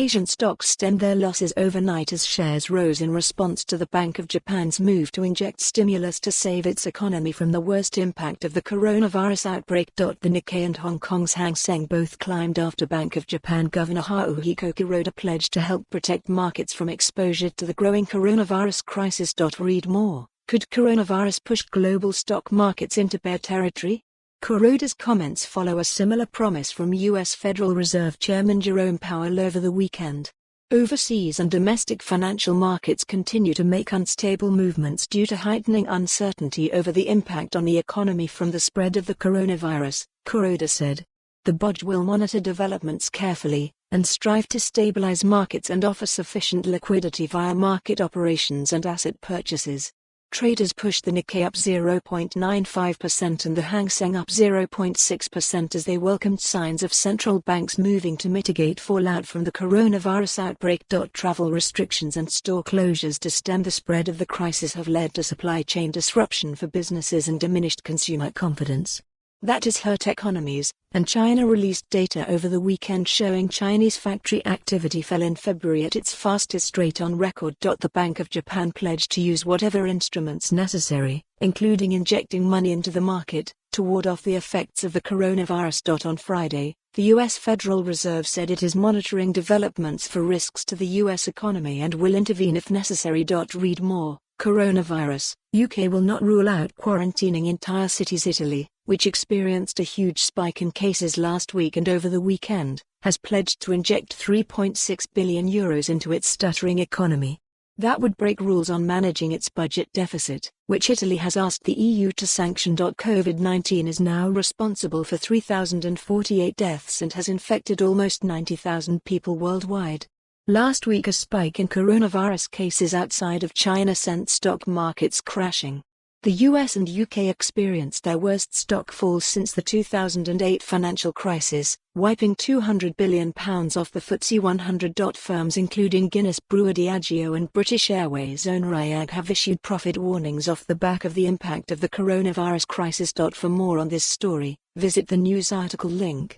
Asian stocks stemmed their losses overnight as shares rose in response to the Bank of Japan's move to inject stimulus to save its economy from the worst impact of the coronavirus outbreak. The Nikkei and Hong Kong's Hang Seng both climbed after Bank of Japan Governor Haruhiko Kuroda pledged to help protect markets from exposure to the growing coronavirus crisis. Read more. Could coronavirus push global stock markets into bear territory? Kuroda's comments follow a similar promise from U.S. Federal Reserve Chairman Jerome Powell over the weekend. Overseas and domestic financial markets continue to make unstable movements due to heightening uncertainty over the impact on the economy from the spread of the coronavirus, Kuroda said. The BOJ will monitor developments carefully and strive to stabilize markets and offer sufficient liquidity via market operations and asset purchases. Traders pushed the Nikkei up 0.95% and the Hang Seng up 0.6% as they welcomed signs of central banks moving to mitigate fallout from the coronavirus outbreak. Travel restrictions and store closures to stem the spread of the crisis have led to supply chain disruption for businesses and diminished consumer confidence. That has hurt economies, and China released data over the weekend showing Chinese factory activity fell in February at its fastest rate on record. The Bank of Japan pledged to use whatever instruments necessary, including injecting money into the market, to ward off the effects of the coronavirus. On Friday, the U.S. Federal Reserve said it is monitoring developments for risks to the U.S. economy and will intervene if necessary. Read more. Coronavirus. UK will not rule out quarantining entire cities. Italy, which experienced a huge spike in cases last week and over the weekend, has pledged to inject €3.6 billion into its stuttering economy. That would break rules on managing its budget deficit, which Italy has asked the EU to sanction. COVID-19 is now responsible for 3,048 deaths and has infected almost 90,000 people worldwide. Last week a spike in coronavirus cases outside of China sent stock markets crashing. The US and UK experienced their worst stock falls since the 2008 financial crisis, wiping £200 billion off the FTSE 100. Firms including Guinness Brewer Diageo and British Airways own RYAG have issued profit warnings off the back of the impact of the coronavirus crisis. For more on this story, visit the news article link.